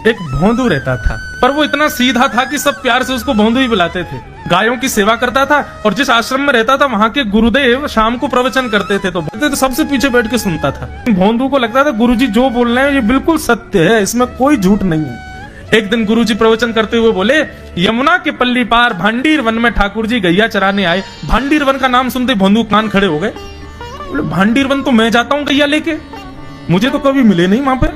एक भोंदू रहता था, पर वो इतना सीधा था कि सब प्यार से उसको भोंदू ही बुलाते थे। गायों की सेवा करता था और जिस आश्रम में रहता था वहां के गुरुदेव शाम को प्रवचन करते थे तो सबसे पीछे बैठ के सुनता था। भोंदू को लगता था गुरुजी जो बोल रहे हैं ये बिल्कुल सत्य है, इसमें कोई झूठ नहीं है। एक दिन गुरुजी प्रवचन करते हुए बोले, यमुना के पल्ली पार भांडीर वन में ठाकुर जी गैया चराने आए। भांडीर वन का नाम सुनते भोंदू कान खड़े हो गए। बोले भांडीर वन तो मैं जाता हूँ गैया लेके, मुझे तो कभी मिले नहीं वहां पे।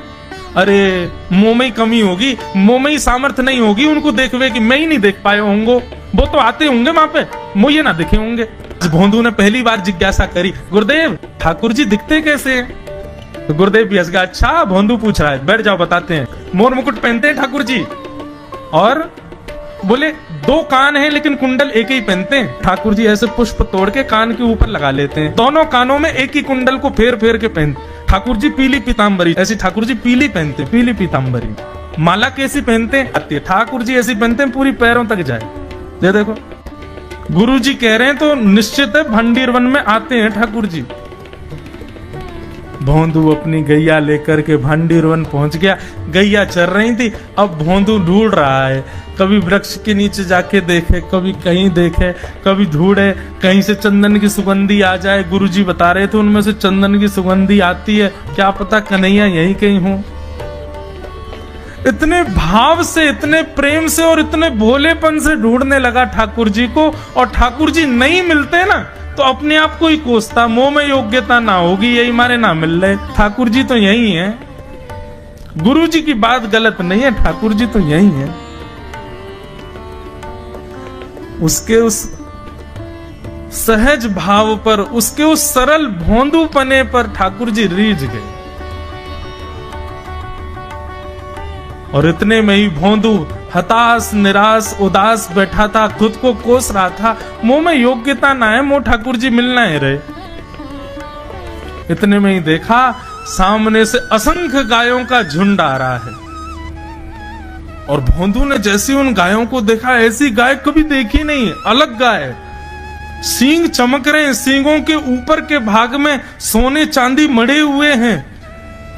अरे मुंह में ही कमी होगी, मुंह में ही सामर्थ्य नहीं होगी उनको देखवे कि मैं ही नहीं देख पाए होंगे, वो तो आते होंगे वहां पे, मुझे ना दिखे होंगे। भोंदू ने पहली बार जिज्ञासा करी, गुरुदेव ठाकुर जी दिखते कैसे हैं? तो गुरुदेव भी हंस गया, अच्छा भोंदू पूछ रहा है, बैठ जाओ बताते हैं। मोर मुकुट पहनते हैं ठाकुर जी, और बोले 2 कान हैं लेकिन कुंडल एक ही पहनते हैं। ठाकुर जी ऐसे पुष्प तोड़ के कान के ऊपर लगा लेते हैं, दोनों कानों में एक ही कुंडल को फेर फेर के पहनते। ठाकुर जी पीली पीताम्बरी, ऐसी ठाकुर जी पीली पहनते, पीली पीताम्बरी। माला कैसी पहनते हैं? ठाकुर जी ऐसी पहनते हैं पूरी पैरों तक जाए। ये देखो गुरु जी कह रहे हैं तो निश्चित है भंडीर वन में आते हैं ठाकुर जी। भोंदू अपनी गैया लेकर के भांडीर वन पहुंच गया। गैया चर रही थी, अब भोंदू ढूंढ रहा है, कभी वृक्ष के नीचे जाके देखे, कभी कहीं देखे, कभी ढूंढे कहीं से चंदन की सुगंधी आ जाए। गुरुजी बता रहे थे उनमें से चंदन की सुगंधी आती है, क्या पता कन्हैया यहीं कहीं हो। इतने भाव से, इतने प्रेम से और इतने भोलेपन से ढूंढने लगा ठाकुर जी को, और ठाकुर जी नहीं मिलते ना तो अपने आप को ही कोसता, मुंह में योग्यता ना होगी यही मारे ना मिल रहे, ठाकुर जी तो यही है। गुरु जी की बात गलत नहीं है, ठाकुर जी तो यही है। उसके उस सहज भाव पर, उसके उस सरल भोंदूपने पर ठाकुर जी रीझ गए। और इतने में ही भोंदू हताश निराश उदास बैठा था, खुद को कोस रहा था, मुंह में योग्यता ना है, मुंह ठाकुर जी मिलना है रहे। इतने में ही देखा सामने से असंख्य गायों का झुंड आ रहा है, और भोंदू ने जैसे उन गायों को देखा, ऐसी गाय कभी देखी नहीं, अलग गाय, सींग चमक रहे हैं, सींगों के ऊपर के भाग में सोने चांदी मढ़े हुए हैं,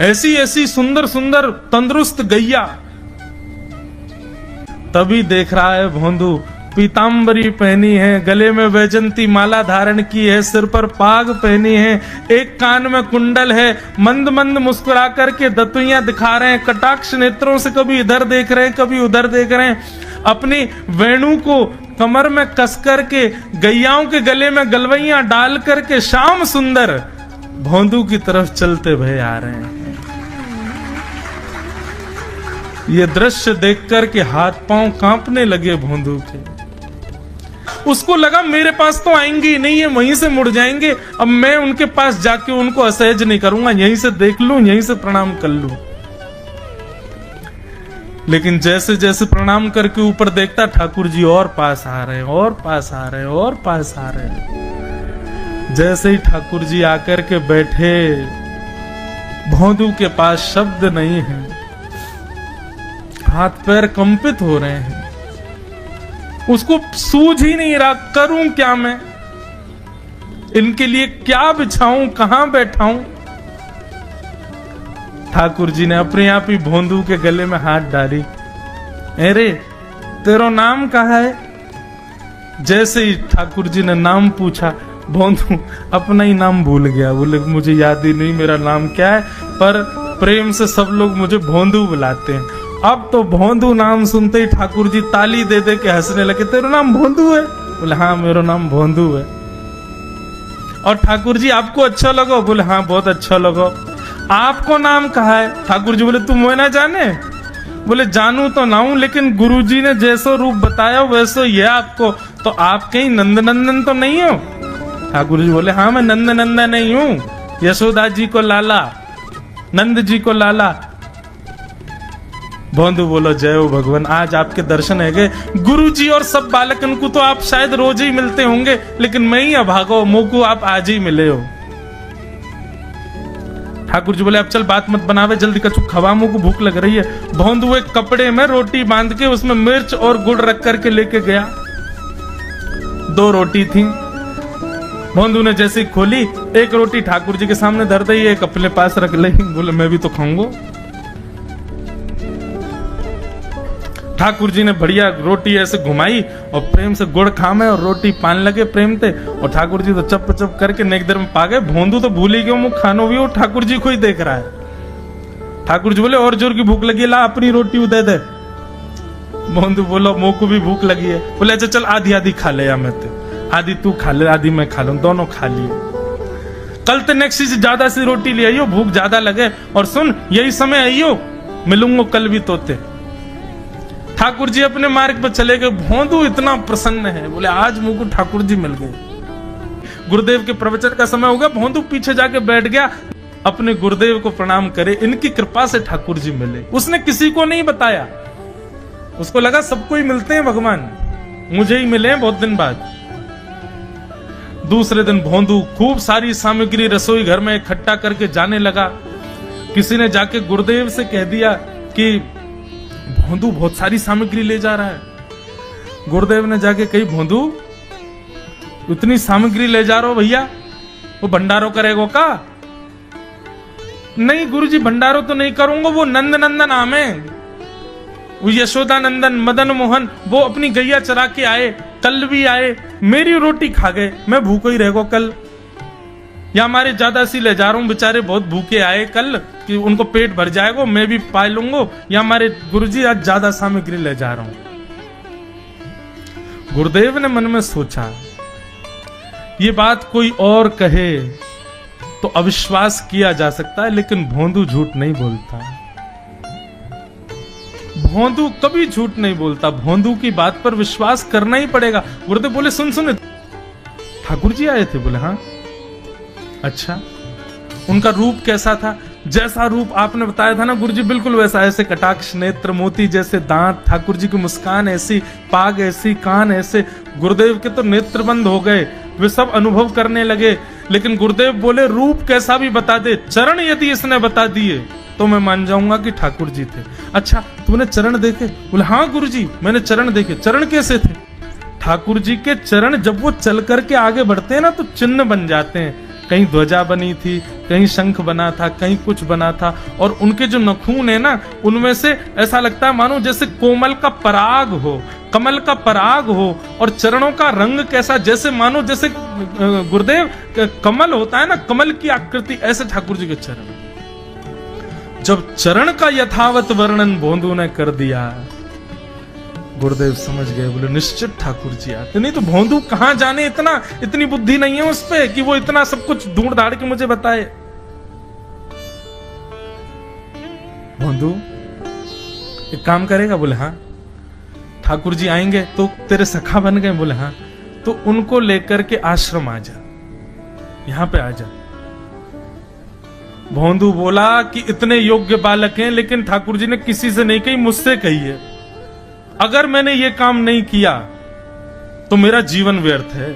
ऐसी ऐसी सुंदर सुंदर तंदुरुस्त गैया। तभी देख रहा है भोंदू, पीताम्बरी पहनी है, गले में वैजंती माला धारण की है, सिर पर पाग पहनी है, एक कान में कुंडल है, मंद मंद मुस्कुरा करके दतुइयां दिखा रहे हैं, कटाक्ष नेत्रों से कभी इधर देख रहे हैं कभी उधर देख रहे हैं, अपनी वेणु को कमर में कस करके गैयाओं के गले में गलवैयां डाल करके श्याम सुंदर भोंदू की तरफ चलते भय आ रहे हैं। ये दृश्य देख करके हाथ पांव कांपने लगे भोंदू के। उसको लगा मेरे पास तो आएंगे नहीं, ये वहीं से मुड़ जाएंगे, अब मैं उनके पास जाके उनको असहज नहीं करूंगा, यहीं से देख लूं, यहीं से प्रणाम कर लूं। लेकिन जैसे जैसे प्रणाम करके ऊपर देखता, ठाकुर जी और पास आ रहे हैं, और पास आ रहे हैं, और पास आ रहे हैं। जैसे ही ठाकुर जी आकर के बैठे, भोंदू के पास शब्द नहीं है, हाथ पैर कंपित हो रहे हैं, उसको सूझ ही नहीं रहा करूं क्या मैं, इनके लिए क्या बिछाऊं, कहां बैठाऊं। ठाकुर जी ने अपने आप ही भोंदू के गले में हाथ डाली, अरे तेरा नाम कहा है? जैसे ही ठाकुर जी ने नाम पूछा, भोंदू अपना ही नाम भूल गया, बोले मुझे याद ही नहीं मेरा नाम क्या है, पर प्रेम से सब लोग मुझे भोंदू बुलाते हैं। अब तो भोंदू नाम सुनते ही ठाकुर जी ताली दे दे के हंसने लगे, तेरा नाम भोंदू है? बोले हाँ मेरा नाम भोंदू है। और ठाकुर जी आपको अच्छा लगा? बोले हाँ बहुत अच्छा लगा। आपको नाम कहा है? ठाकुर जी बोले तुम वो ना जाने? बोले जानू तो ना हूं, लेकिन गुरु जी ने जैसा रूप बताया वैसे ये आपको, तो आप कहीं नंद नंदन तो नहीं हो? ठाकुर जी बोले हाँ मैं नंद नंदन नहीं हूं, यशोदा जी को लाला, नंद जी को लाला। भोंदू बोलो जय हो भगवान, आज आपके दर्शन है गए। गुरु जी और सब बालकन को तो आप शायद रोज ही मिलते होंगे, लेकिन मैं ही अभागो, मोको आप आज ही मिले हो। ठाकुर जी बोले अब चल बात मत बनावे, जल्दी कछु खवा, मुंह को भूख लग रही है। भोंदू एक कपड़े में रोटी बांध के उसमें मिर्च और गुड़ रख करके लेके गया। 2 रोटी थी। भोंदू ने जैसे खोली, एक रोटी ठाकुर जी के सामने धर दी, एक अपने पास रख ली। बोले मैं भी तो खाऊंगा। ठाकुर जी ने बढ़िया रोटी ऐसे घुमाई और प्रेम से गुड़ खामे और रोटी पान लगे प्रेम थे, और ठाकुर जी तो चप चप करके नेक देर में पा गए। भोंदू तो भूल ही गए, मुंह खानो भी वो ठाकुर जी को ही देख रहा है। ठाकुर जी बोले और जोर की भूख लगी, ला अपनी रोटी दे दे। भोंदू बोलो मुंह को भी भूख लगी है। बोले अच्छा चल आधी आधी खा ले, या मैं तो आधी तू खा ले आधी मैं खा लूं, दोनों खा लिए। कल तो नेक्स्ट से ज्यादा सी रोटी ले आइयो, भूख ज्यादा लगे, और सुन यही समय आइयो, मिलूंगा कल भी तोते। ठाकुर जी अपने मार्ग पर चले गए। भोंदू इतना प्रसन्न है, बोले आज मुझको ठाकुर जी मिल गए। गुरुदेव के प्रवचन का समय हो गया, भोंदू पीछे जाके बैठ गया, अपने गुरुदेव को प्रणाम करे, इनकी कृपा से ठाकुर जी मिले। उसने किसी को नहीं बताया, उसको लगा सबको ही मिलते हैं भगवान, मुझे ही मिले हैं बहुत दिन बाद। दूसरे दिन भोंदू खूब सारी सामग्री रसोई घर में इकट्ठा करके जाने लगा। किसी ने जाके गुरुदेव से कह दिया कि भोंदू बहुत सारी सामग्री ले जा रहा है। गुरुदेव ने जाके कही भोंदू इतनी सामग्री ले जा रहा हो भैया, वो भंडारो करेगो का? नहीं गुरुजी भंडारो तो नहीं करूंगा, वो नंद नंदन नाम है, वो यशोदा नंदन मदन मोहन वो अपनी गैया चरा के आए, कल भी आए, मेरी रोटी खा गए, मैं भूखो ही रहेगा कल। या हमारे ज्यादा सी ले जा रहा हूं, बेचारे बहुत भूखे आए कल कि उनको पेट भर जाएगा, मैं भी पा लूंगा, या हमारे गुरुजी आज ज्यादा सामग्री ले जा रहा हूं। गुरुदेव ने मन में सोचा ये बात कोई और कहे तो अविश्वास किया जा सकता है, लेकिन भोंदू झूठ नहीं बोलता। भोंदू कभी झूठ नहीं बोलता, भोंदू की बात पर विश्वास करना ही पड़ेगा। गुरुदेव बोले सुन सुन ठाकुर जी आए थे? बोले हाँ। अच्छा उनका रूप कैसा था? जैसा रूप आपने बताया था ना गुरुजी बिल्कुल वैसा, ऐसे कटाक्ष नेत्र, मोती जैसे दांत, ठाकुर जी की मुस्कान ऐसी, पाग ऐसी, कान ऐसे। गुरुदेव के तो नेत्र बंद हो गए, वे सब अनुभव करने लगे। लेकिन गुरुदेव बोले रूप कैसा भी बता दे, चरण यदि इसने बता दिए तो मैं मान जाऊंगा कि ठाकुर जी थे। अच्छा तूने चरण देखे? बोले हाँ गुरुजी मैंने चरण देखे। चरण कैसे थे? ठाकुर जी के चरण जब वो चल करके आगे बढ़ते हैं ना तो चिन्ह बन जाते हैं, कहीं ध्वजा बनी थी, कहीं शंख बना था, कहीं कुछ बना था, और उनके जो नखून है ना उनमें से ऐसा लगता है मानो जैसे कोमल का पराग हो, कमल का पराग हो। और चरणों का रंग कैसा, जैसे मानो जैसे गुरुदेव कमल होता है ना, कमल की आकृति, ऐसे ठाकुर जी के चरण। जब चरण का यथावत वर्णन भोंदू ने कर दिया, गुरुदेव समझ गए, बोले निश्चित ठाकुर जी आते। नहीं तो भोंदू कहां जाने, इतनी बुद्धि नहीं है उस पे कि वो इतना सब कुछ ढूंढ ढाड़ के मुझे बताए। भोंदू एक काम करेगा? बोले हाँ। ठाकुर जी आएंगे तो तेरे सखा बन गए? बोले हाँ। तो उनको लेकर के आश्रम आ जा, यहां पे आ जा। भोंदू बोला कि इतने योग्य बालक हैं, लेकिन ठाकुर जी ने किसी से नहीं कही, मुझसे कही है। अगर मैंने ये काम नहीं किया तो मेरा जीवन व्यर्थ है।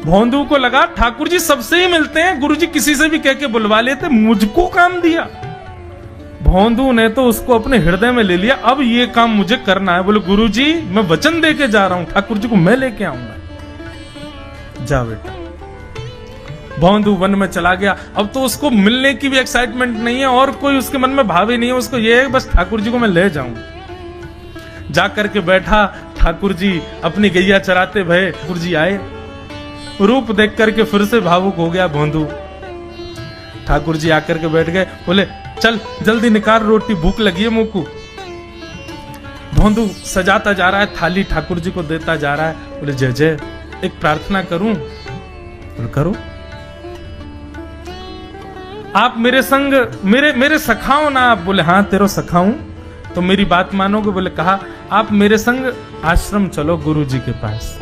भोंदू को लगा ठाकुर जी सबसे ही मिलते हैं, गुरुजी किसी से भी कह के बुलवा लेते, मुझको काम दिया। भोंदू ने तो उसको अपने हृदय में ले लिया, अब ये काम मुझे करना है। बोले गुरुजी मैं वचन दे के जा रहा हूं, ठाकुर जी को मैं लेके आऊंगा। जा बेटा। भोंदू वन में चला गया। अब तो उसको मिलने की भी एक्साइटमेंट नहीं है और कोई उसके मन में भाव ही नहीं है, उसको ये है बस ठाकुर जी को मैं ले जाऊं। जाकर के बैठा, ठाकुर जी अपनी गैया चराते भये, ठाकुर जी आए, रूप देख करके फिर से भावुक हो गया भोंदू। ठाकुर जी आकर के बैठ गए, बोले चल जल्दी निकाल रोटी, भूख लगी है मुंह को। भोंदू सजाता जा रहा है थाली, ठाकुर जी को देता जा रहा है। बोले जय जय एक प्रार्थना करूं? बोले करो। आप मेरे संग मेरे सखाओ ना आप? बोले हाँ तेरो सखाऊं तो मेरी बात मानोगे? बोले कहा आप मेरे संग आश्रम चलो गुरु जी के पास।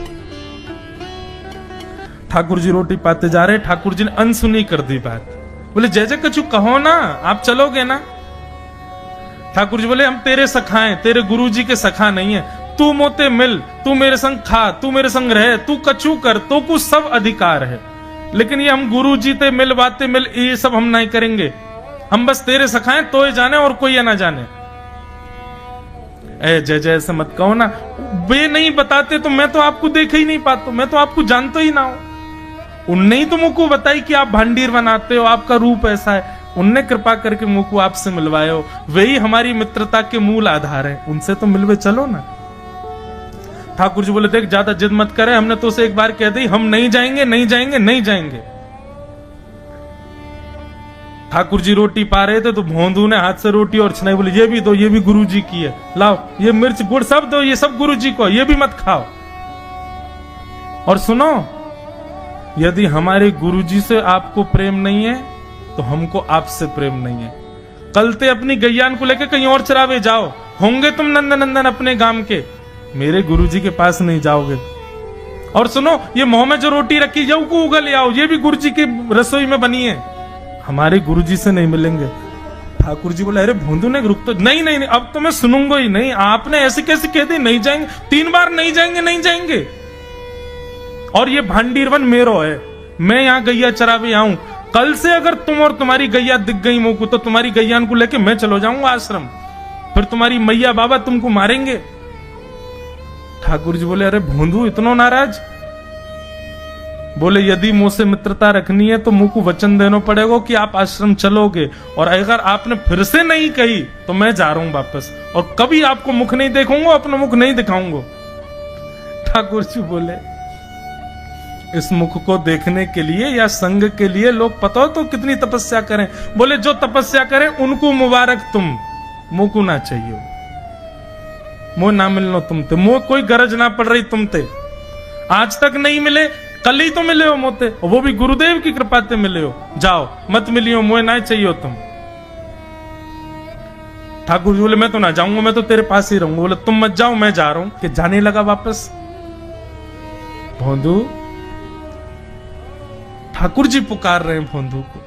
ठाकुर जी रोटी पाते जा रहे, ठाकुर जी ने अनसुनी कर दी बात। बोले जय जय कछु कहो ना, आप चलोगे ना? ठाकुर जी बोले हम तेरे सखा हैं, तेरे गुरु जी के सखा नहीं है। तू मोते मिल, तू मेरे संग खा, तू मेरे संग रहे, तू कछु कर, तो कुछ सब अधिकार है, लेकिन ये हम गुरु जी ते मिल बातें मिल ये सब हम नहीं करेंगे। हम बस तेरे सखाएं तो ही जाने और कोई ये ना जाने। ए जय जय ऐसे मत कहो ना, वे नहीं बताते तो मैं तो आपको देख ही नहीं पाता, मैं तो आपको जानता ही ना हो। उनने ही तो मुझको बताई कि आप भांडीर बनाते हो, आपका रूप ऐसा है। उनने कृपा करके मुकु आपसे मिलवाए हो, वही हमारी मित्रता के मूल आधार है, उनसे तो मिलवे चलो ना। ठाकुर जी बोले देख ज्यादा जिद मत करे, हमने तो उसे एक बार कह दी हम नहीं जाएंगे नहीं जाएंगे नहीं जाएंगे। ठाकुर जी रोटी पा रहे थे तो भोंदू ने हाथ से रोटी और छनाई बोली ये भी दो, ये भी गुरु जी की है, लाओ ये मिर्च गुड़ सब दो, ये सब गुरु जी को, ये भी मत खाओ। और सुनो, यदि हमारे गुरु जी से आपको प्रेम नहीं है तो हमको आपसे प्रेम नहीं है। कल ते अपनी गैयान को लेकर कहीं और चरावे जाओ, होंगे तुम नंदन अपने गांव के, मेरे गुरुजी के पास नहीं जाओगे। और सुनो, ये मुंह में जो रोटी रखी जाओ को उगल ले आओ, ये भी गुरुजी की रसोई में बनी है, हमारे गुरुजी से नहीं मिलेंगे। ठाकुर जी बोले अरे भोंदू ने रुक तो, नहीं नहीं नहीं अब तो मैं सुनूंगा ही नहीं, आपने ऐसे कैसे कह दी नहीं जाएंगे, 3 बार नहीं जाएंगे नहीं जाएंगे। और ये भांडीरवन मेरो है, मैं यहाँ गैया चरावे आऊं, कल से अगर तुम और तुम्हारी गैया दिख गई मुझको तो तुम्हारी गैयान को लेके मैं चलो जाऊंगा आश्रम, फिर तुम्हारी मैया बाबा तुमको मारेंगे। ठाकुर जी बोले अरे भोंदू इतना नाराज? बोले यदि मुझसे मित्रता रखनी है तो मुझको वचन देना पड़ेगा कि आप आश्रम चलोगे, और अगर आपने फिर से नहीं कही तो मैं जा रहा हूं वापस, और कभी आपको मुख नहीं देखूंगा, अपना मुख नहीं दिखाऊंगा। ठाकुर जी बोले इस मुख को देखने के लिए या संग के लिए लोग पता हो तो कितनी तपस्या करें। बोले जो तपस्या करें उनको मुबारक, तुम मुझको ना चाहिए, मुझ ना मिलनो तुमते, मुझ कोई गरज ना पड़ रही तुमते, आज तक नहीं मिले, कल ही तो मिले हो मोते, वो भी गुरुदेव की कृपा से मिले हो, जाओ मत मिलियो, मुझे ना चाहिए तुम। ठाकुर जी बोले मैं तो ना जाऊंगा, मैं तो तेरे पास ही रहूंगा। बोले तुम मत जाओ, मैं जा रहा हूं। कि जाने लगा वापस। भोंदू, ठाकुर जी पुकार रहे हैं भोंदू को,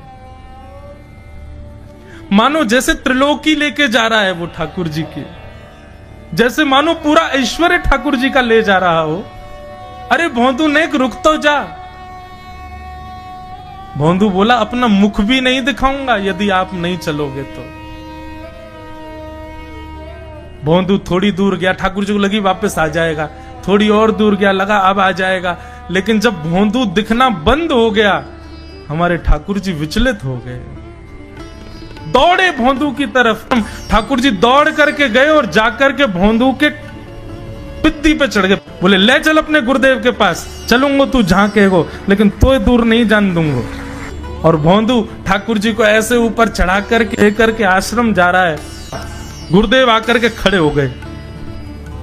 मानो जैसे त्रिलोकी लेके जा रहा है वो ठाकुर जी की, जैसे मानो पूरा ऐश्वर्य ठाकुर जी का ले जा रहा हो। अरे भोंदू ने रुक तो जा। भोंदू बोला अपना मुख भी नहीं दिखाऊंगा यदि आप नहीं चलोगे तो। भोंदू थोड़ी दूर गया, ठाकुर जी को लगी वापस आ जाएगा, थोड़ी और दूर गया, लगा अब आ जाएगा, लेकिन जब भोंदू दिखना बंद हो गया हमारे ठाकुर जी विचलित हो गए, दौड़े भोंदू की तरफ। ठाकुर जी दौड़ करके गए और जाकर के भोंदू के पित्ती पे चढ़ गए। बोले ले चल अपने गुरुदेव के पास, चलूंगा तू जहां कहेगो, लेकिन तो दूर नहीं जान दूंगा। और भोंदू ठाकुर जी को ऐसे ऊपर चढ़ा करके आश्रम जा रहा है। गुरुदेव आकर के खड़े हो गए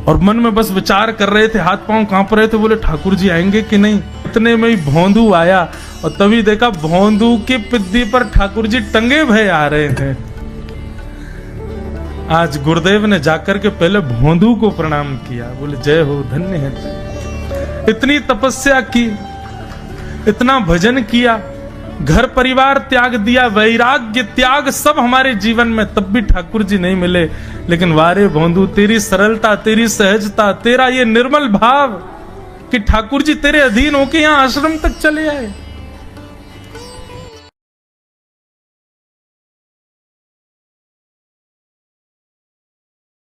और मन में बस विचार कर रहे थे, हाथ पांव कांप रहे थे, बोले ठाकुर जी आएंगे कि नहीं। इतने में ही भोंदू आया और तभी देखा भोंदू की पिद्दी पर ठाकुर जी टंगे भय आ रहे थे। आज गुरुदेव ने जाकर के पहले भोंदू को प्रणाम किया, बोले जय हो, धन्य है। इतनी तपस्या की, इतना भजन किया, घर परिवार त्याग दिया, वैराग्य त्याग सब हमारे जीवन में, तब भी ठाकुर जी नहीं मिले। लेकिन वारे भोंदू, तेरी सरलता, तेरी सहजता, तेरा ये निर्मल भाव कि ठाकुर जी तेरे अधीन होके यहाँ आश्रम तक चले आए।